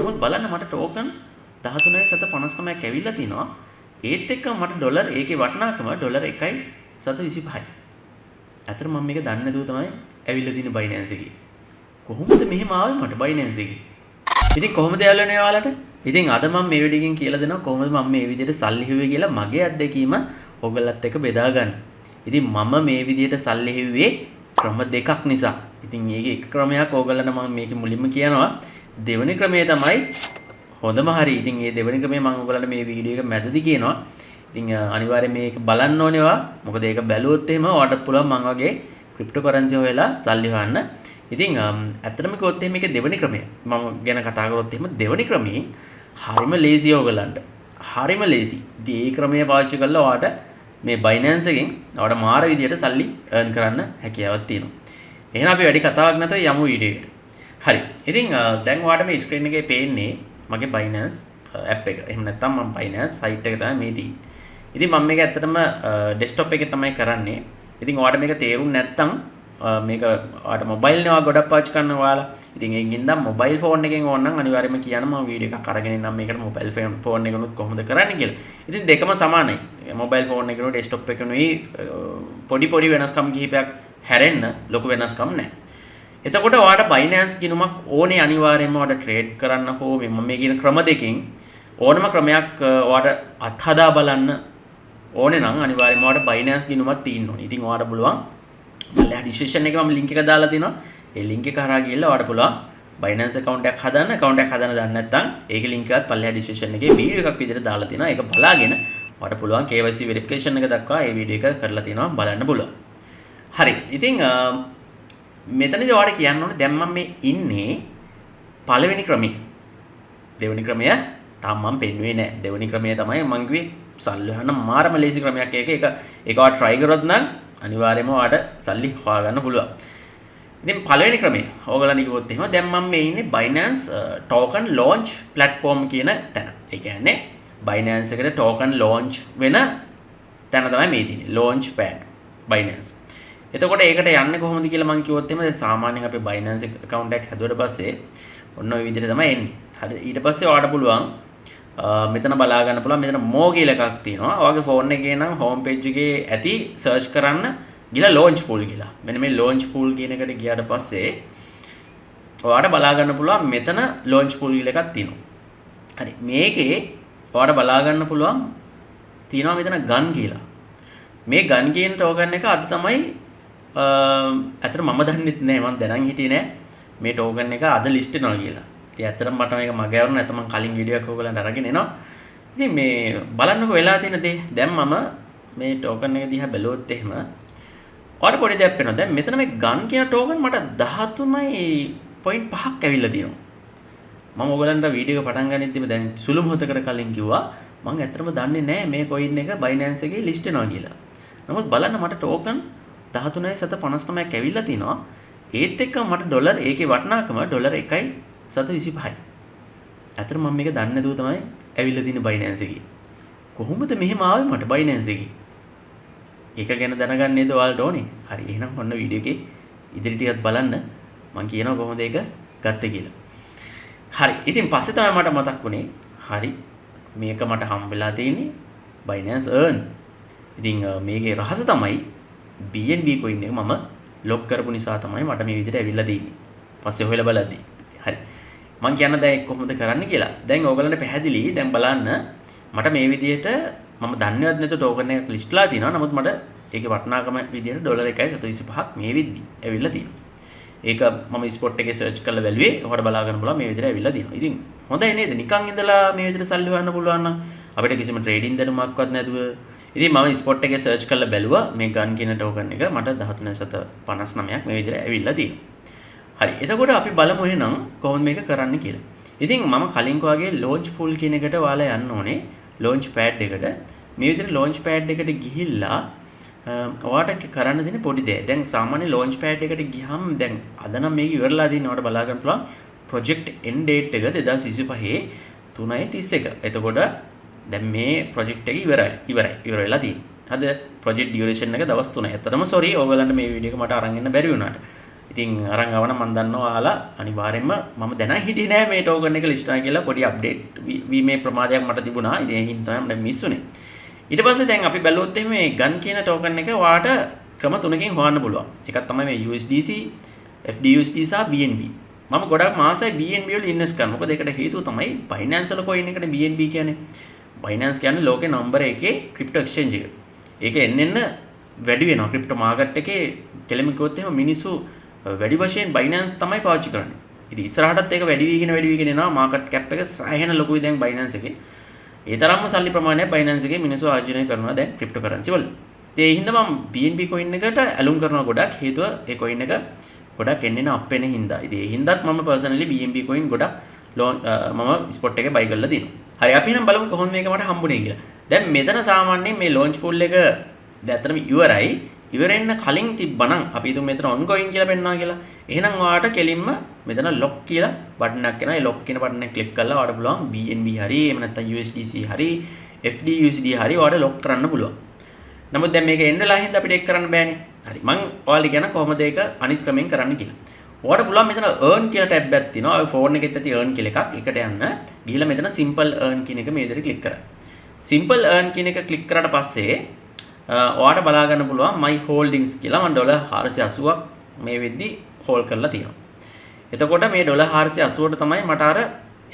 නමුත් බලන්න මට ටෝකන් 13.59ක් ඇවිල්ලා තිනවා. ඒත් එක්ක මට ඩොලර් ඒකේ වටිනාකම ඩොලර් 1.25යි. අතර මම මේක දන්නේ නැතුව තමයි ඇවිල්ලා තියෙන Binance එකේ. කොහොමද මෙහෙම ආවේ මට Binance එකේ? ඉතින් කොහොමද යාළුවනේ ඔයාලට? ඉතින් අද මම මේ වීඩියෝ එකෙන් කියලා දෙනවා කොහොමද මම මේ විදිහට සල්ලි හෙව්වේ කියලා මගේ අත්දැකීම ඔයගලත් එක්ක බෙදා ගන්න. ඉතින් මම මේ විදිහට සල්ලි හෙව්වේ ක්‍රම දෙකක් නිසා. ඉතින් මේකේ එක ක්‍රමයක් ඕගොල්ලන්ට මම මේකේ මුලින්ම කියනවා. දෙවෙනි ක්‍රමය තමයි හොඳම හරි. ඉතින් මේ දෙවෙනි ක්‍රමය මම ඕගොල්ලන්ට මේ වීඩියෝ එක මැදදී කියනවා. ඉතින් අනිවාර්යයෙන් මේක බලන්න ඕනේවා. මොකද ඒක බැලුවොත් එහෙම ඔයාලට පුළුවන් මම වගේ ක්‍රිප්ටෝකරන්සි හොයලා සල්ලි හොයන්න. ඉතින් ඇත්තටම කිව්වොත් එහෙම මේකේ දෙවෙනි ක්‍රමය මම ගැන කතා කරොත් එහෙම දෙවෙනි ක්‍රමයෙන් හරිම ලේසි ඕගොල්ලන්ට. හරිම ලේසි. ඉතින් මේ ක්‍රමය පාවිච්චි කරලා ඔයාලට මේ Binance එකෙන් ඔයාලට මාර විදියට සල්ලි earn කරන්න හැකියාවක් තියෙනවා. එහෙනම් අපි වැඩි කතාවක් නැතුව යමු වීඩියෝ එකට. හරි. ඉතින් දැන් ඔයාලට මේ ස්ක්‍රීන් එකේ පේන්නේ මගේ Binance app එක. එහෙම නැත්නම් මම Binance site එක තමයි මේ තියෙන්නේ. ඉතින් මම මේක ඇත්තටම desktop එකේ තමයි කරන්නේ. ඉතින් ඔයාලට මේක තේරුම් නැත්නම් මේක ඔයාලට mobile නේ ගොඩක් පාවිච්චි කරන්න ඔයාලා. ඉතින් ඒකින් නම් mobile phone එකෙන් ඕන නම් අනිවාර්යයෙන්ම කියන්න මම වීඩියෝ එකක් අරගෙන ඉන්නම් මේකට mobile phone එකනොත් කොහොමද කරන්නේ කියලා. ඉතින් දෙකම සමානයි. mobile phone එකනොත් desktop එකනොයි පොඩි වෙනස්කම් කිහිපයක් හැරෙන්න ලොකු වෙනස්කම් නැහැ. එතකොට ඔයාලට Binance ගිණුමක් ඕනේ අනිවාර්යයෙන්ම ඔයාලට ට්‍රේඩ් කරන්න හෝ මම මේ කියන ක්‍රම දෙකෙන් ඕනම ක්‍රමයක් ඔයාලට අත්හදා බලන්න ඕනේ නම් අනිවාර්යයෙන්ම ඔයාලට Binance ගිණුමක් තියෙන්න ඕනේ. ඉතින් ඔයාලට පුළුවන් පල්ලෙහා ඩිස්ක්‍රිප්ෂන් එකේ මම link එක දාලා තිනවා. ඒ link එක හරහා ගිහලා ඔයාලට පුළුවන් Binance account එකක් හදන්න. account එකක් හදන්න දන්නේ නැත්නම් ඒකේ link එකත් පල්ලෙහා ඩිස්ක්‍රිප්ෂන් එකේ වීඩියෝ එකක් විදිහට දාලා තිනවා. ඒක බලාගෙන ඔයාලට පුළුවන් KYC verification එක දක්වා මේ වීඩියෝ එක කරලා තිනවා බලන්න පුළුවන්. හරි. ඉතින් මෙතනදී ඔයාලට කියන්න ඕනේ දැන් මම මේ ඉන්නේ පළවෙනි ක්‍රමයේ. දෙවෙනි ක්‍රමය තාම මම පෙන්වුවේ නැහැ. දෙවෙනි ක්‍රමය තමයි මම කිව්වේ සල්ලි හොයන්න මාරම ලේසි ක්‍රමයක්. ඒක ඔයාලා try කරොත් නම් අනිවාර්යයෙන්ම ඔයාලට සල්ලි හොයාගන්න පුළුවන්. ඉතින් පළවෙනි ක්‍රමය ඕගොල්ලන් කිව්වොත් එහෙම දැන් මම මේ ඉන්නේ Binance token launch platform කියන තැන. ඒ කියන්නේ Binance එකට token launch වෙන තැන තමයි මේ තියෙන්නේ. launch pad Binance. එතකොට ඒකට යන්නේ කොහොමද කියලා මම කිව්වොත් එහෙම දැන් සාමාන්‍යයෙන් අපි Binance account එකක් හැදුවට පස්සේ ඔන්න ඔය විදිහට තමයි එන්නේ. හරි ඊට පස්සේ ඔයාලට පුළුවන් මෙතන බලා ගන්න පුළුවන් මෙතන more කියලා එකක් තියෙනවා. ඔයාගේ phone එකේ නම් home page එකේ ඇති search කරන්න ගිහලා launch pool කියලා. මෙන්න මේ launch pool කියන එකට ගියාට පස්සේ ඔයාලට බලා ගන්න පුළුවන් මෙතන launch pool කියලා එකක් තියෙනවා. හරි මේකේ ඔයාලට බලා ගන්න පුළුවන් තියෙනවා මෙතන gun කියලා. මේ gun කියන token එක අද තමයි ඇත්තට මම දන්නෙත් නෑ මම දැනන් හිටියේ නෑ මේ token එක අද list වෙනවා කියලා. ඉතින් ඇත්තටම මට මේක මගේ වරුණ නැත්නම් මම කලින් වීඩියෝ එකක් ඔයගලන්ට අරගෙන එනවා. ඉතින් මේ බලන්නකෝ වෙලා තියෙන දේ. දැන් මම මේ token එක දිහා බැලුවොත් එහෙම ඔයාලට පොඩි දෙයක් වෙනවා. දැන් මෙතන මේ gun කියන token මට 13.5ක් ඇවිල්ලා තියෙනවා. මම ඔයගලන්ට වීඩියෝ එක පටන් ගන්නෙද්දිම දැන් සුළු මොහොතකට කලින් කිව්වා මම ඇත්තටම දන්නේ නෑ මේ coin එක Binance එකේ list වෙනවා කියලා. නමුත් බලන්න මට token 13.59ක් ඇවිල්ලා තිනවා. ඒත් එක්ක මට ඩොලර් ඒකේ වටිනාකම ඩොලර් 1.25යි. අතර මම මේක දන්නේ නැතුව තමයි ඇවිල්ලා තින්නේ Binance එකේ. කොහොමද මෙහෙම ආවේ මට Binance එකේ? ඒක ගැන දැනගන්න නේද ඔයාලට ඕනේ. හරි එහෙනම් ඔන්න වීඩියෝ එකේ ඉදිරි ටිකත් බලන්න මම කියනවා කොහොමද ඒක ගත්තේ කියලා. හරි ඉතින් පස්සේ තමයි මට මතක් වුණේ හරි මේක මට හම්බෙලා තියෙන්නේ Binance earn. ඉතින් මේකේ රහස තමයි BNB coin එක මම ලොක් කරපු නිසා තමයි මට මේ විදිහට ඇවිල්ලා තියෙන්නේ. පස්සේ හොයලා බලද්දී. හරි. මම කියන්න දැන් කොහොමද කරන්න කියලා. දැන් ඕගලන්ට පැහැදිලි දැන් බලන්න මට මේ විදිහට මම දන්නේවත් නැතුව token එකක් ලිස්ට්ලා තියෙනවා. නමුත් මට ඒකේ වටිනාකම විදිහට ඩොලර් 1.25ක් මේ විදිහට ඇවිල්ලා තියෙනවා. ඒක මම ස්පොට් එකේ සර්ච් කරලා බැලුවේ. ඔයාලට බලා ගන්න පුළුවන් මේ විදිහට ඇවිල්ලා තියෙනවා. ඉතින් හොඳයි නේද? නිකන් ඉඳලා මේ විදිහට සල්ලි හොයන්න පුළුවන් නම් අපිට කිසිම ට්‍රේඩින් දැනුමක්වත් නැතුව ඉතින් මම ස්පොට් එකේ සර්ච් කරලා බැලුවා මේ gun කියන token එක මට 13.59ක් මේ විදිහට ඇවිල්ලා තියෙනවා. හරි. එතකොට අපි බලමු එහෙනම් කොහොමද මේක කරන්න කියලා. ඉතින් මම කලින් වගේ launch pool කියන එකට ඔයාලා යන්න ඕනේ. launch pad එකට. මේ විදිහට launch pad එකට ගිහිල්ලා ඔයාලට කරන්න දෙන පොඩි දෙයක්. දැන් සාමාන්‍ය launch pad එකට ගියහම දැන් අද නම් මේක ඉවරලා දින්න ඔයාලට බලා ගන්න පුළුවන් project end date එක 2025 3:31. එතකොට දැන් මේ project එක ඉවර වෙලා තියෙනවා. අද project duration එක දවස් 3. ඇත්තටම sorry ඕගලන්ට මේ වීඩියෝ එක මට අරන් එන්න බැරි වුණාට. ඉතින් අරන් ආවනම් මම දන්නවා ඔයාලා අනිවාර්යයෙන්ම මම දැනන් හිටියේ නෑ මේ ටෝකන් එක ලිස්ට් කරනවා කියලා පොඩි අප්ඩේට් වීමේ ප්‍රමාදයක් මට තිබුණා. ඉතින් ඒ හින්දා තමයි මට මිස් වුනේ. ඊට පස්සේ දැන් අපි බැලුවොත් එහෙනම් මේ ගන් කියන ටෝකන් එක ඔයාට ක්‍රම තුනකින් හොයන්න පුළුවන්. එකක් තමයි මේ USDC, FDUSD සහ BNB. මම ගොඩක් මාසයි BNB වල ඉන්වෙස්ට් කරනවා. මොකද ඒකට හේතුව තමයි Binance වල coin එකනේ BNB කියන්නේ. Binance කියන්නේ ලෝකේ නම්බර 1 ක්‍රිප්ටෝ එක්ස්චේන්ජ් එක. ඒක එන්න වැඩි වෙනවා ක්‍රිප්ටෝ මාකට් එකේ කෙලෙම කිව්වොත් එහෙම මිනිස්සු වැඩි වශයෙන් Binance තමයි පාවිච්චි කරන්නේ. ඉතින් ඉස්සරහටත් ඒක වැඩි වීගෙන එනවා මාකට් කැප් එක සෑහෙන ලොකුයි දැන් Binance එකේ. ඒ තරම්ම සල්ලි ප්‍රමාණයක් Binance එකේ මිනිස්සු ආයෝජනය කරනවා දැන් ක්‍රිප්ටෝ කරන්සි වල. ඉතින් ඒ හින්දා මම BNB coin එකට ඇලුම් කරනවා ගොඩක්. හේතුව ඒ coin එක ගොඩක් එන්නේ අප් වෙන හින්දා. ඉතින් ඒ හින්දාත් මම personally BNB coin ගොඩක් මම ස්පොට් එකේ buy කරලා දිනවා. හරි අපි නම් බලමු කොහොමද මේක මට හම්බුනේ කියලා. දැන් මෙතන සාමාන්‍යයෙන් මේ launch pool එක දැන් අතරම ඉවරයි. ඉවරෙන්න කලින් තිබ්බනම් අපි හිතමු මෙතන ongoing කියලා පෙන්නනවා කියලා. එහෙනම් ඔයාලට කෙලින්ම මෙතන lock කියලා බටන් එකක් එනවා. ඒ lock කියන බටන් එක ක්ලික් කරලා ඔයාලට පුළුවන් BNB හරි එහෙම නැත්නම් USDC හරි FDUSD හරි ඔයාලට lock කරන්න පුළුවන්. නමුත් දැන් මේක එන්න වෙලා හින්දා අපිට ඒක කරන්න බෑනේ. හරි මම ඔයාලට කියන කොහොමද ඒක අනිත් ක්‍රමෙන් කරන්න කියලා. ඔයාලට පුළුවන් මෙතන earn කියලා ටැබ් එකක් තියෙනවා. ඔය ෆෝන් එකෙත් ඇති earn කියලා එකක්. ඒකට යන්න ගිහිල්ලා මෙතන simple earn කියන එක මේ විදිහට ක්ලික් කරන්න. simple earn කියන එක ක්ලික් කරාට පස්සේ ඔයාලට බලා ගන්න පුළුවන් my holdings කියලා මම $480ක් මේ වෙද්දි හෝල්ඩ් කරලා තියෙනවා. එතකොට මේ $480ට තමයි මට අර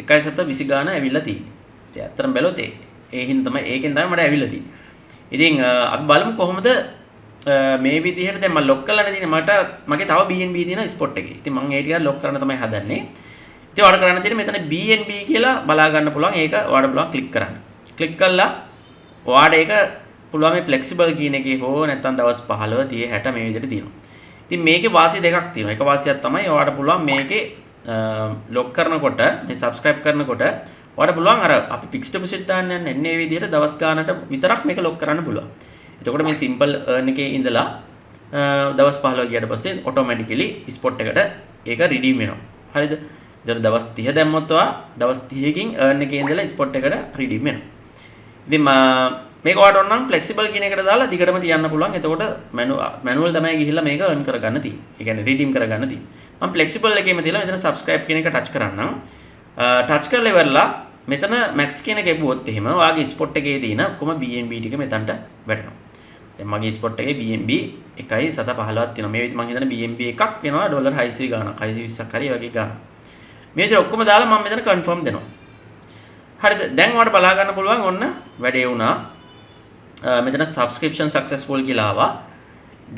1.20 ගාන ඇවිල්ලා තියෙන්නේ. ඉතින් ඇත්තටම බැලුවොත් ඒ හින්දා තමයි ඒකෙන් තමයි මට ඇවිල්ලා තියෙන්නේ. ඉතින් අපි බලමු කොහොමද මේ විදිහට දැන් මම ලොක් කරලා තියෙන්නේ මට මගේ තව BNB තියෙන ස්පොට් එකේ. ඉතින් මම ඒ ටික ලොක් කරන්න තමයි හදන්නේ. ඉතින් ඔයාලට කරන්න තියෙන්නේ මෙතන BNB කියලා බලා ගන්න පුළුවන්. ඒක ඔයාලට පුළුවන් ක්ලික් කරන්න. ක්ලික් කළා ඔයාලට ඒක පුළුවන් මේ flexible කියන එකේ හෝ නැත්නම් දවස් 15 30 60 මේ විදිහට තියෙනවා. ඉතින් මේකේ වාසිය දෙකක් තියෙනවා. එක වාසියක් තමයි ඔයාලට පුළුවන් මේකේ ලොක් කරනකොට මේ subscribe කරනකොට ඔයාලට පුළුවන් අර අපි fixed deposit දාන්න යන එන්නේ මේ විදිහට දවස් ගානට විතරක් මේක ලොක් කරන්න පුළුවන්. එතකොට මේ simple earn එකේ ඉඳලා දවස් 15 ගියට පස්සේ automatically spot එකට ඒක redeem වෙනවා. හරිද? ඒතර දවස් 30 දැම්මොත් ඔයා දවස් 30කින් earn එකේ ඉඳලා spot එකට redeem වෙනවා. ඉතින් මේක ඔයාලට ඕන නම් flexible කියන එකට දාලා දිගටම තියන්න පුළුවන්. එතකොට manual තමයි ගිහිල්ලා මේක earn කරගන්න තියෙන්නේ. ඒ කියන්නේ redeem කරගන්න තියෙන්නේ. මම flexible එකේම තියලා මෙතන subscribe කියන එක touch කරන්නම්. touch කරලා ඉවරලා මෙතන max කියන එක එපුවොත් එහෙම ඔයාගේ spot එකේ තියෙන කොම BNB ටික මෙතනට වැටෙනවා. දැන් මගේ ස්පොට් එකේ BNB 1.715ක් තියෙනවා. මේ විදිහට මම හිතන්නේ BNB එකක් වෙනවා $600 ගාණක් 620ක් හරි වගේ ගාණක්. මේ විදිහට ඔක්කොම දාලා මම මෙතන කන්ෆර්ම් දෙනවා. හරිද? දැන් ඔයාලට බලා ගන්න පුළුවන් ඔන්න වැඩේ වුණා. මෙතන subscription successful කියලා ආවා.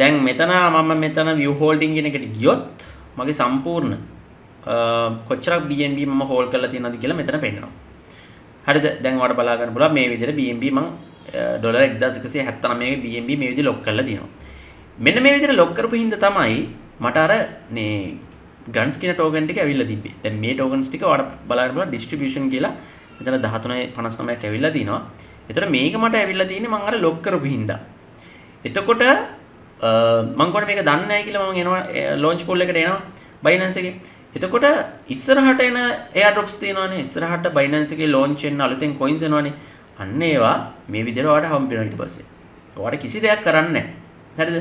දැන් මෙතන මම මෙතන view holding කියන එකට ගියොත් මගේ සම්පූර්ණ කොච්චරක් BNB මම හෝල්ඩ් කරලා තියෙනවද කියලා මෙතන පෙන්නනවා. හරිද? දැන් ඔයාලට බලා ගන්න පුළුවන් මේ විදිහට BNB මම $1179ගේ BNB මේ විදිහට ලොක් කරලා තියෙනවා. මෙන්න මේ විදිහට ලොක් කරපු හින්දා තමයි මට අර මේ ගන්ස් කියන ටෝකන් ටික ඇවිල්ලා තිබ්බේ. දැන් මේ ටෝකන්ස් ටික ඔයාලට බලන්න පුළුවන් distribution කියලා මෙතන 13.59ක් ඇවිල්ලා තිනවා. එතකොට මේක මට ඇවිල්ලා තියෙන්නේ මම අර ලොක් කරපු හින්දා. එතකොට මම කොට මේක දන්නේ නැහැ කියලා මම එනවා launch pool එකට එනවා Binance එකේ. එතකොට ඉස්සරහට එන airdrops තියෙනවානේ. ඉස්සරහට Binance එකේ launch වෙන අලුතෙන් coins එනවානේ. අන්න ඒවා මේ විදිහට ඔයාලට හම්බ වෙනවා ඊට පස්සේ. ඔයාලට කිසි දෙයක් කරන්න නැහැ. හරිද?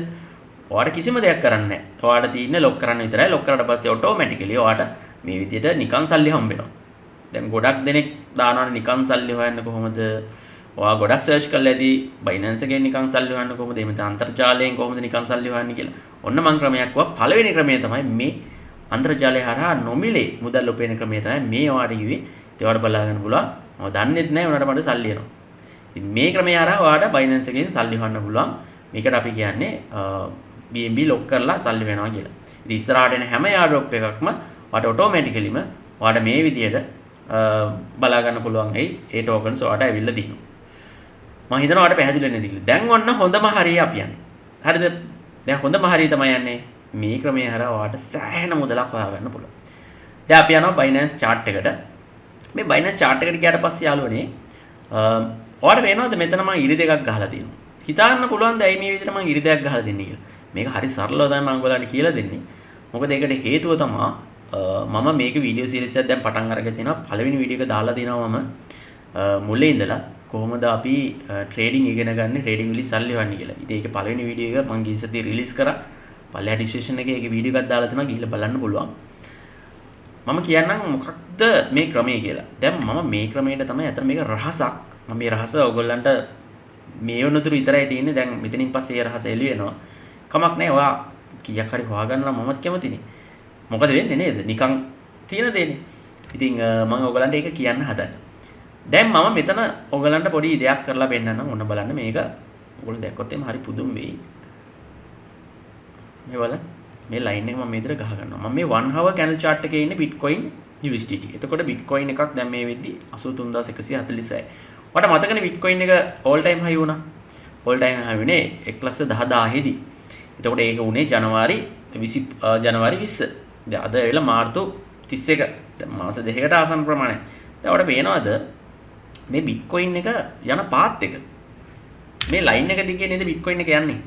ඔයාලට කිසිම දෙයක් කරන්න නැහැ. ඔයාලට තියෙන්නේ ලොක් කරන්න විතරයි. ලොක් කරාට පස්සේ automatically ඔයාලට මේ විදිහට නිකන් සල්ලි හම්බ වෙනවා. දැන් ගොඩක් දෙනෙක් දානවනේ නිකන් සල්ලි හොයන්න කොහොමද? ඔයා ගොඩක් සර්ච් කරලා ඇති Binance එකෙන් නිකන් සල්ලි හොයන්න කොහොමද? එහෙම නැත්නම් අන්තර්ජාලයෙන් කොහොමද නිකන් සල්ලි හොයන්නේ කියලා. ඔන්න මං ක්‍රමයක් වුණා. පළවෙනි ක්‍රමය තමයි මේ අන්තර්ජාලය හරහා නොමිලේ මුදල් උපයන ක්‍රමය තමයි මේ ඔයාලට කිව්වේ. ඒවට බලාගන්න පුළුවන්. මම දන්නේත් නැහැ උනාට මට සල්ලි එනවා. ඉතින් මේ ක්‍රමය හරහා ඔයාලට Binance එකෙන් සල්ලි හොයන්න පුළුවන්. මේකට අපි කියන්නේ BNB ලොක් කරලා සල්ලි වෙනවා කියලා. ඉතින් ඉස්සරහට එන හැම airdrop එකක්ම ඔයාලට automaticallyම ඔයාලට මේ විදිහට බලා ගන්න පුළුවන්. ඒ tokens ඔයාලට ඇවිල්ලා තියෙනවා. මම හිතනවා ඔයාලට පැහැදිලි වෙන්නේ නැති කියලා. දැන් ඔන්න හොඳම හරිය අපි යන්නේ. හරිද? දැන් හොඳම හරිය තමයි යන්නේ මේ ක්‍රමය හරහා ඔයාලට සෑහෙන මුදලක් හොයාගන්න පුළුවන්. දැන් අපි යනවා Binance chart එකට. මේ Binance chart එකට ගියාට පස්සේ යාළුවනේ ඔයාලට පේනවද මෙතන මම ඉරි දෙකක් ගහලා තියෙනවා. හිතාන්න පුළුවන් ද ඇයි මේ විදිහට මම ඉරි දෙකක් ගහලා දෙන්නේ කියලා. මේක හරි සරලව තමයි මම ඔයාලට කියලා දෙන්නේ. මොකද ඒකට හේතුව තමයි මම මේක වීඩියෝ සීරීස් එකක් දැන් පටන් අරගෙන තිනවා. පළවෙනි වීඩියෝ එක දාලා තිනවා මම මුලින් ඉඳලා කොහොමද අපි ට්‍රේඩින් ඉගෙන ගන්න ට්‍රේඩින් වලින් සල්ලි වන්නේ කියලා. ඉතින් ඒකේ පළවෙනි වීඩියෝ එක මම ගිය සතියේ රිලීස් කරා. පල්ලෙහා ඩිස්ක්‍රිප්ෂන් එකේ ඒකේ වීඩියෝ එකක් දාලා තියෙනවා ගිහිල්ලා බලන්න පුළුවන්. මම කියන්නම් මොකක්ද මේ ක්‍රමය කියලා. දැන් මම මේ ක්‍රමයට තමයි අතන මේක රහසක්. මම මේ රහස ඔයගොල්ලන්ට මේ වුණතුරු විතරයි තියෙන්නේ. දැන් මෙතනින් පස්සේ ඒ රහස එළි වෙනවා. කමක් නැහැ. ඔයා කීයක් හරි හොයාගන්න නම් මමත් කැමතිනේ. මොකද වෙන්නේ නේද? නිකන් තියෙන දෙන්නේ. ඉතින් මම ඔයගලන්ට ඒක කියන්න හදන්නේ. දැන් මම මෙතන ඔයගලන්ට පොඩි දෙයක් කරලා පෙන්නන්නම්. ඔන්න බලන්න මේක ඔයගොල්ලෝ දැක්කොත් එimhe හරි පුදුම වෙයි. මේ බලන්න. මේ ලයින් එක මම මේ විදිහට ගහ ගන්නවා. මම මේ 1 hour candle chart එකේ ඉන්නේ Bitcoin USDT. එතකොට Bitcoin එකක් දැන් මේ වෙද්දි 83146යි. ඔයාලට මතකනේ Bitcoin එක all time high වුණා. all time high වුණේ 110000 දී. එතකොට ඒක උනේ ජනවාරි 20. දැන් අද වෙලා මාර්තු 31. දැන් මාස දෙකකට ආසන්න ප්‍රමාණයක්. දැන් ඔයාලට පේනවද මේ Bitcoin එක යන පාත් එක? මේ ලයින් එක දිගේ නේද Bitcoin එක යන්නේ?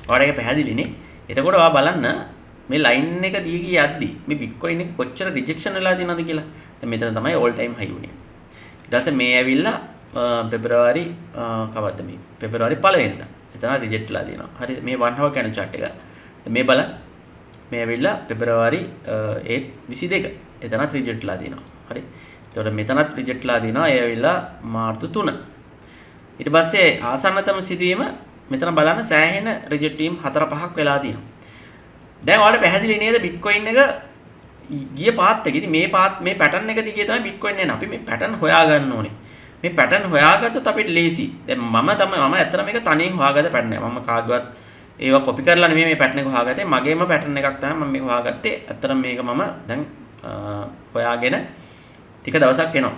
ඔයාලට ඒක පැහැදිලිනේ. එතකොට ඔයා බලන්න මේ ලයින් එක දිගේ යද්දි මේ Bitcoin එක කොච්චර රිජෙක්ෂන් වෙලා තියෙනවද කියලා. දැන් මෙතන තමයි all time high උනේ. ඊට පස්සේ මේ ඇවිල්ලා පෙබරවාරි කවද්ද මේ? පෙබරවාරි 1 වෙනිදා. එතන රිජෙක්ට් වෙලා තියෙනවා. හරි මේ 1 hour candle chart එක. මේ බලන්න මේ ඇවිල්ලා පෙබරවාරි 22. එතනත් රිජෙක්ට් වෙලා තියෙනවා. හරි. එතකොට මෙතනත් රිජෙක්ට් වෙලා තියෙනවා. ඒ ඇවිල්ලා මාර්තු 3. ඊට පස්සේ ආසන්නතම සිදුවීම මෙතන බලන්න සෑහෙන රිජෙක්ට් වීම් 4-5ක් වෙලා තියෙනවා. දැන් ඔයාලට පැහැදිලි නේද Bitcoin එක ගිය පාත් එක. ඉතින් මේ පැටර්න් එක දිගේ තමයි Bitcoin යන්නේ. අපි මේ පැටර්න් හොයා ගන්න ඕනේ. මේ පැටර්න් හොයාගත්තොත් අපිට ලේසි. දැන් මම ඇත්තට මේක තනියෙන් හොයාගත්ත පැටර්න් එක. මම කාගවත් ඒවා කොපි කරලා නෙමෙයි මේ පැටර්න් එක හොයාගත්තේ. මගේම පැටර්න් එකක් තමයි මම මේක හොයාගත්තේ. ඇත්තට මේක මම දැන් හොයාගෙන ටික දවසක් එනවා.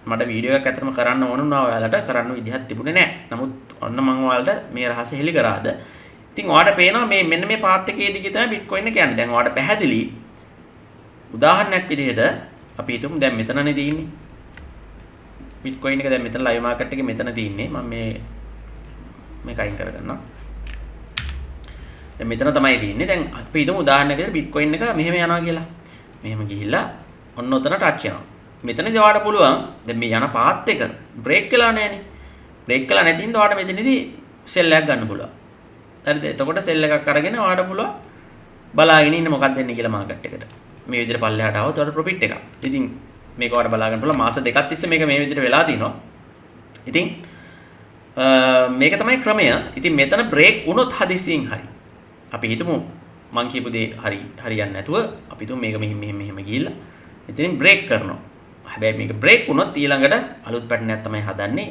මට වීඩියෝ එකක් ඇත්තටම කරන්න ඕන වුණා ඔයාලට කරන්න විදිහක් තිබුණේ නැහැ. නමුත් ඔන්න මම ඔයාලට මේ රහස හෙළි කරාද. ඉතින් ඔයාලට පේනවා මේ මෙන්න මේ පාත් එකේ දිගේ තමයි Bitcoin එක යන්නේ. දැන් ඔයාලට පැහැදිලි උදාහරණයක් විදිහට අපි හිතමු දැන් මෙතනනේ තියෙන්නේ. Bitcoin එක දැන් මෙතන live market එකේ මෙතන තියෙන්නේ. මම මේක අයින් කරගන්නම්. දැන් මෙතන තමයි තියෙන්නේ. දැන් අපි හිතමු උදාහරණයකට Bitcoin එක මෙහෙම යනවා කියලා. මෙහෙම ගිහිල්ලා ඔන්න ඔතන ටච් වෙනවා. මෙතනදී ඔයාලට පුළුවන් දැන් මේ යන පාත් එක බ්‍රේක් වෙලා නැහැනේ. බ්‍රේක් වෙලා නැති හින්දා ඔයාලට මෙතනදී සෙල් එකක් ගන්න පුළුවන්. හරිද? එතකොට සෙල් එකක් අරගෙන ඔයාලට පුළුවන් බලාගෙන ඉන්න මොකක්ද වෙන්නේ කියලා මාකට් එකට. මේ විදිහට පල්ලෙහාට આવොත් ඔයාලට ප්‍රොෆිට් එකක්. ඉතින් මේක ඔයාලට බලා ගන්න පුළුවන් මාස දෙකක් තිස්සේ මේක මේ විදිහට වෙලා තිනවා. ඉතින් මේක තමයි ක්‍රමය. ඉතින් මෙතන බ්‍රේක් වුණොත් හදිසියෙන් හරි. අපි හිතමු මං කියපු දේ හරියන්නේ නැතුව අපි හිතමු මේක මෙහෙම ගිහිල්ලා ඉතින් බ්‍රේක් කරනවා. හැබැයි මේක බ්‍රේක් වුණොත් ඊළඟට අලුත් පැටර්න් එකක් තමයි හදන්නේ.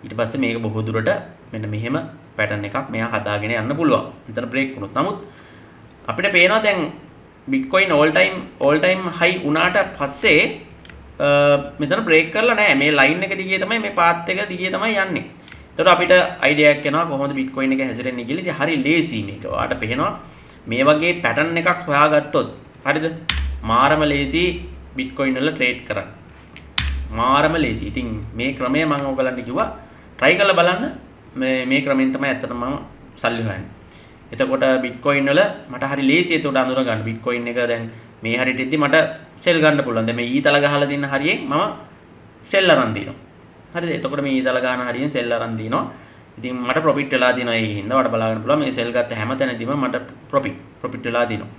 ඊට පස්සේ මේක බොහෝ දුරට මෙන්න මෙහෙම පැටර්න් එකක් මෙයා හදාගෙන යන්න පුළුවන්. මෙතන බ්‍රේක් වුණොත්. නමුත් අපිට පේනවා දැන් Bitcoin all time high උනාට පස්සේ මෙතන බ්‍රේක් කරලා නැහැ. මේ ලයින් එක දිගේ තමයි මේ පාත් එක දිගේ තමයි යන්නේ. එතකොට අපිට අයිඩියා එකක් එනවා කොහොමද Bitcoin එක හැසිරෙන්නේ කියලා. ඉතින් හරි ලේසි මේක. ඔයාලට පේනවා මේ වගේ පැටර්න් එකක් හොයාගත්තොත් හරිද? මාරම ලේසි Bitcoin වල ට්‍රේඩ් කරන්න. මාරම ලේසි. ඉතින් මේ ක්‍රමය මම ඔයගලන්ට කිව්වා try කරලා බලන්න. මේ ක්‍රමෙන් තමයි ඇත්තටම මම සල්ලි හොයන්නේ. එතකොට Bitcoin වල මට හරි ලේසි ඒකට අඳුර ගන්න. Bitcoin එක දැන් මේ හරියට ඉද්දි මට සෙල් ගන්න පුළුවන්. දැන් මේ ඊතල ගහලා දින්න හරියෙන් මම සෙල් අරන් දිනවා. හරිද? එතකොට මේ ඊතල ගහන හරියෙන් සෙල් අරන් දිනවා. ඉතින් මට ප්‍රොෆිට් වෙලා දිනවා. ඒ හින්දා ඔයාලට බලා ගන්න පුළුවන් මේ සෙල් ගත්ත හැම තැනදීම මට ප්‍රොෆිට් වෙලා දිනවා.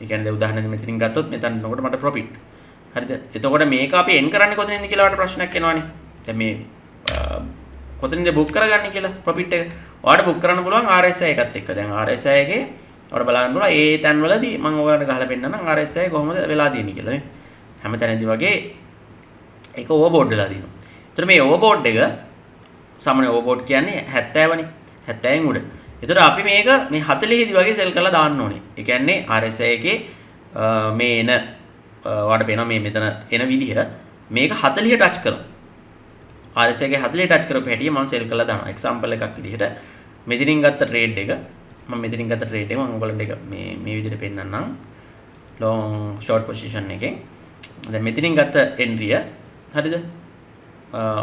ඒ කියන්නේ දැන් උදාහරණයක් මෙතනින් ගත්තොත් මෙතන එනකොට මට ප්‍රොෆිට්. හරිද? එතකොට මේක අපි එන් කරන්නේ කොතනින්ද කියලා ඔයාලට ප්‍රශ්නයක් එනවනේ. දැන් මේ කොතනින්ද බුක් කරගන්නේ කියලා ප්‍රොෆිට් එක. ඔයාලට බුක් කරන්න පුළුවන් RSI එකත් එක්ක. දැන් RSI එකේ ඔයාලට බලන්න පුළුවන් ඒ තැන්වලදී මම ඔයාලට ගහලා පෙන්නන්නම් RSI කොහොමද වෙලා තියෙන්නේ කියලා. මේ හැම තැනදී වගේ ඒක ඕවර්බෝඩ් වෙලා තියෙනවා. එතකොට මේ ඕවර්බෝඩ් එක සාමාන්‍ය ඕවර්බෝඩ් කියන්නේ 70නේ. 70න් උඩ. එතකොට අපි මේක මේ 40 දී වගේ සෙල් කරලා දාන්න ඕනේ. ඒ කියන්නේ RSI එකේ මේ එන ඔයාලට පේනවා මේ මෙතන එන විදිහ මේක 40 ටච් කරනවා. RSI එකේ 40 ටච් කරපු හැටි මම සෙල් කරලා දානවා. එක්සැම්පල් එකක් විදිහට මෙතනින් ගත්ත ට්‍රේඩ් එක මම ඔයගොල්ලන්ට එක මේ විදිහට පෙන්නන්නම්. long short position එකෙන් දැන් මෙතනින් ගත්ත entry හරිද?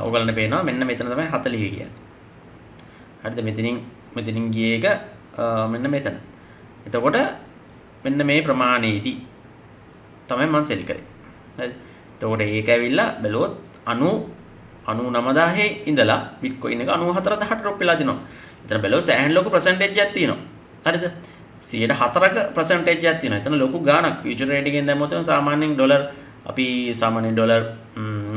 ඔයගොල්ලන්ට පේනවා මෙන්න මෙතන තමයි 40 කියන්නේ. හරිද? මෙතනින් ගියේ එක මෙන්න මෙතන. එතකොට මෙන්න මේ ප්‍රමාණයේදී තමයි මම සෙල් කරේ. හරිද? එතකොට ඒක ඇවිල්ලා බැලුවොත් 99000 ඉඳලා Bitcoin එක 94000ට drop වෙලා තිනවා. එතන බැලුවොත් සෑහෙන ලොකු percentage එකක් තියෙනවා. හරිද? %4ක % එකක් තියෙනවා. එතන ලොකු ගාණක් ෆියුචර් රේට් එකෙන් දැම්මොත් සාමාන්‍යයෙන් ඩොලර් අපි සාමාන්‍යයෙන් ඩොලර්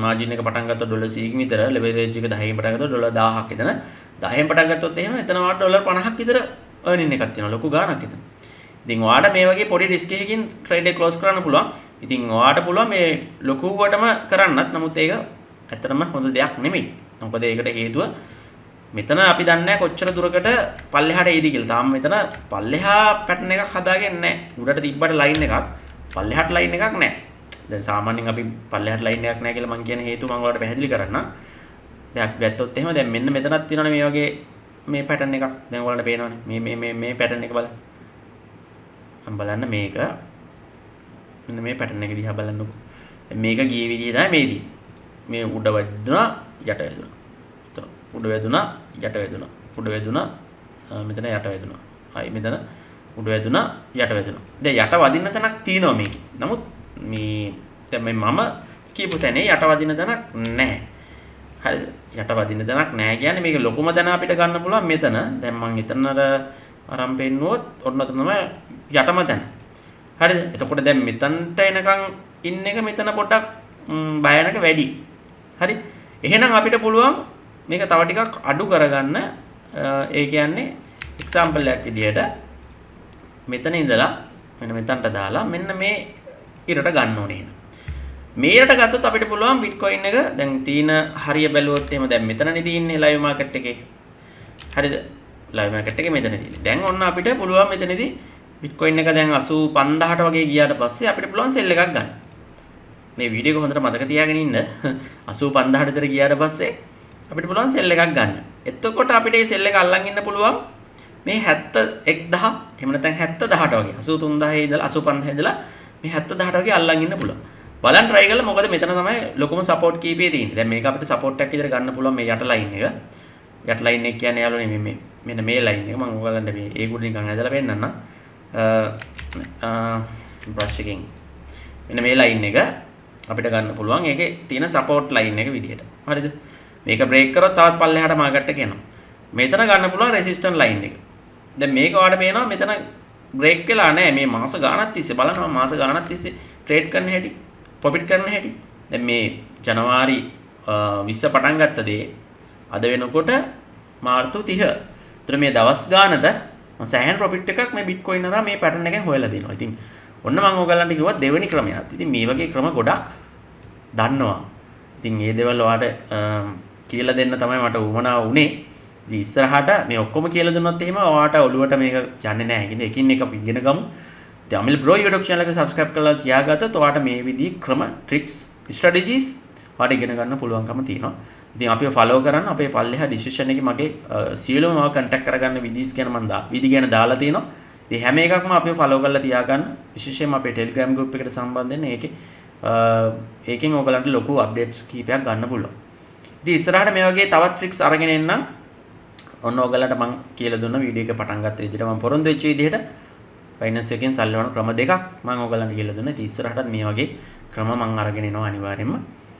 මාජින් එක පටන් ගත්තොත් ඩොලර් 100ක විතර ලෙවරේජ් එක 10න් පටන් ගත්තොත් ඩොලර් 1000ක් එතන 10න් පටන් ගත්තොත් එහෙම එතන වාට ඩොලර් 50ක් විතර earning එකක් තියෙනවා. ලොකු ගාණක් එතන. ඉතින් ඔයාලට මේ වගේ පොඩි රිස්ක් එකකින් ට්‍රේඩ් එක ක්ලෝස් කරන්න පුළුවන්. ඉතින් ඔයාලට පුළුවන් මේ ලොකුවටම කරන්නත්. නමුත් ඒක ඇත්තටම හොඳ දෙයක් නෙමෙයි. මොකද ඒකට හේතුව මෙතන අපි දන්නේ නැහැ කොච්චර දුරකට පල්ලෙහාට එයිද කියලා. තාම මෙතන පල්ලෙහා පැටර්න් එකක් හදාගෙන නැහැ. උඩට තිබ්බට ලයින් එකක් පල්ලෙහාට ලයින් එකක් නැහැ. දැන් සාමාන්‍යයෙන් අපි පල්ලෙහාට ලයින් එකක් නැහැ කියලා මම කියන හේතුව මම ඔයාලට පැහැදිලි කරන්නම්. දැන් අපි ගත්තොත් එහෙම දැන් මෙන්න මෙතනක් තියෙනවනේ මේ වගේ මේ පැටර්න් එකක්. දැන් ඔයාලට පේනවනේ. මේ පැටර්න් එක බලන්න. මම බලන්න මේක මෙන්න මේ පැටර්න් එක දිහා බලන්නකො. දැන් මේක ගියේ විදිහ තමයි මේදී. මේ උඩ වැදුනා යට වැදුනා. එතන උඩ වැදුනා යට වැදුනා. උඩ වැදුනා මෙතන යට වැදුනා. ආයි මෙතන උඩ වැදුනා යට වැදුනා. දැන් යට වදින්න තැනක් තියෙනවා මේකේ. නමුත් මේ දැන් මම කියපු තැනේ යට වදින්න තැනක් නැහැ. හරිද? යට වදින්න තැනක් නැහැ කියන්නේ මේක ලොකුම තැන අපිට ගන්න පුළුවන් මෙතන. දැන් මම එතන අරන් පෙන්නුවොත් ඔන්න ඔතන තමයි යටම තැන. හරිද? එතකොට දැන් මෙතනට එනකන් ඉන්න එක මෙතන පොඩ්ඩක් බයනක වැඩි. හරි? එහෙනම් අපිට පුළුවන් මේක තව ටිකක් අඩු කරගන්න. ඒ කියන්නේ එක්සැම්පල් එකක් විදිහට මෙතන ඉඳලා මෙන්න මෙතනට දාලා මෙන්න මේ ඉරට ගන්න ඕනේ එහෙනම්. මේ ඉරට ගත්තොත් අපිට පුළුවන් Bitcoin එක දැන් තියෙන හරිය බැලුවොත් එහෙම දැන් මෙතනනේ තියෙන්නේ live market එකේ. හරිද? live market එකේ මෙතන තියෙන්නේ. දැන් ඔන්න අපිට පුළුවන් මෙතනදී Bitcoin එක දැන් 85000ට වගේ ගියාට පස්සේ අපිට පුළුවන් සෙල් එකක් ගන්න. මේ වීඩියෝ එක හොඳට මතක තියාගෙන ඉන්න. 85000ට විතර ගියාට පස්සේ අපිට පුළුවන් සෙල් එකක් ගන්න. එතකොට අපිට මේ සෙල් එක අල්ලන් ඉන්න පුළුවන් මේ 71000 එහෙම නැත්නම් 70000ට වගේ 83000 ඉඳලා 85000 ඉඳලා මේ 70000ට වගේ අල්ලන් ඉන්න පුළුවන්. බලන්න try කරලා මොකද මෙතන තමයි ලොකුම support කීපේ තියෙන්නේ. දැන් මේක අපිට support එකක් විදිහට ගන්න පුළුවන් මේ යට line එක. යට line එක කියන්නේ යාළුවනේ මේ මෙන්න මේ line එක මම ඔයගලන්ට මේ ඒක උඩ නිකන් ඇදලා පෙන්නන්නම්. brush එකෙන් මෙන්න මේ line එක අපිට ගන්න පුළුවන්. ඒකේ තියෙන support line එක විදිහට. හරිද? මේක break කරොත් තවත් පල්ලෙහාට market එක යනවා. මෙතන ගන්න පුළුවන් resistance line එක. දැන් මේක ඔයාලට පේනවා මෙතන break වෙලා නැහැ. මේ මාස ගාණක් තිස්සේ බලනවා මාස ගාණක් තිස්සේ trade කරන්න හැටි, profit කරන්න හැටි. දැන් මේ ජනවාරි 20 පටන් ගත්ත දේ අද වෙනකොට මාර්තු 30. ඒතර මේ දවස් ගානට මම සෑහෙන profit එකක් මේ Bitcoin අරන් මේ pattern එකෙන් හොයලා දෙනවා. ඉතින් ඔන්න මම ඔයගලන්ට කිව්වා දෙවෙනි ක්‍රමයක්. ඉතින් මේ වගේ ක්‍රම ගොඩක් දන්නවා. ඉතින් මේ දේවල් ඔයාලට කියලා දෙන්න තමයි මට උවමනා වුනේ. ඉතින් ඉස්සරහට මේ ඔක්කොම කියලා දුන්නොත් එහෙම ඔයාලට ඔළුවට මේක යන්නේ නැහැ. ඉතින් එකින් එක අපි ඉගෙන ගමු. ඉතින් අමිල් බ්‍රෝ YouTube channel එක subscribe කරලා තියාගත්තොත් ඔයාලට මේ විදිහේ ක්‍රම, tricks, strategies ඔයාලට ඉගෙන ගන්න පුළුවන්කම තියෙනවා. ඉතින් අපිව follow කරන්න අපේ පල්ලෙහා description එකේ මගේ සියලුම මාව contact කරගන්න විදිහස් ගැන මම විදි ගැන දාලා තියෙනවා. ඉතින් හැම එකක්ම අපිව follow කරලා තියාගන්න. විශේෂයෙන්ම අපේ Telegram group එකට සම්බන්ධ වෙන්න. ඒකෙන් ඔයගලන්ට ලොකු updates කීපයක් ගන්න පුළුවන්. ඉතින් ඉස්සරහට මේ වගේ තවත් tricks අරගෙන එන්නම්. ඔන්න ඔයගලන්ට මම කියලා දුන්න වීඩියෝ එක පටන් ගත්ත විදිහට මම පොරොන්දු වෙච්ච විදිහට ෆයිනන්ස් එකෙන් සල්ලවන ක්‍රම දෙකක් මම ඔයගලන්ට කියලා දුන්නා. ඉතින් ඉස්සරහටත් මේ වගේ ක්‍රම මම අරගෙන එනවා අනිවාර්යයෙන්ම.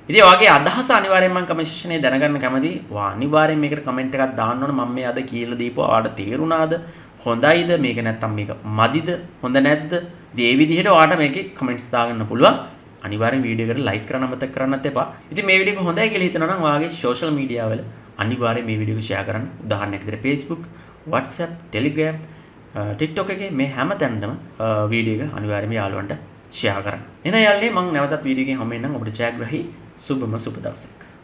ඉතින් ඔයගේ අදහස අනිවාර්යයෙන් මම කමෙන්ට් සෙක්ෂන් එකේ දැනගන්න කැමතියි. ඔයා අනිවාර්යෙන් මේකට කමෙන්ට් එකක් දාන්න ඕන. මම මේ අද කියලා දීපුවා ඔයාලට තේරුණාද? හොඳයිද? මේක නැත්තම් මේක මදිද? හොඳ නැද්ද? ඉතින් මේ විදිහට ඔයාලට මේකේ කමෙන්ට්ස් දාගන්න පුළුවන්. අනිවාර්යෙන් වීඩියෝ එකට ලයික් කරන්න මතක කරන්නත් එපා. ඉතින් මේ වීඩියෝ එක හොඳයි කියලා හිතනවා නම් ඔයාගේ සෝෂල් මීඩියා වල අනිවාර්යෙන් මේ වීඩියෝ එක ෂෙයා කරන්න. උදාහරණයක් විදිහට Facebook, WhatsApp, Telegram, TikTok එකේ මේ හැම තැනම වීඩියෝ එක අනිවාර්යයෙන්ම යාළුවන්ට ෂෙයා කරන්න. එහෙනම් යාළුවනේ මම නැවතත් වීඩියෝ එකකින් හම්බ වෙන්නම්. ඔබට ජයග්‍රහී සුබම සුබ දවසක්.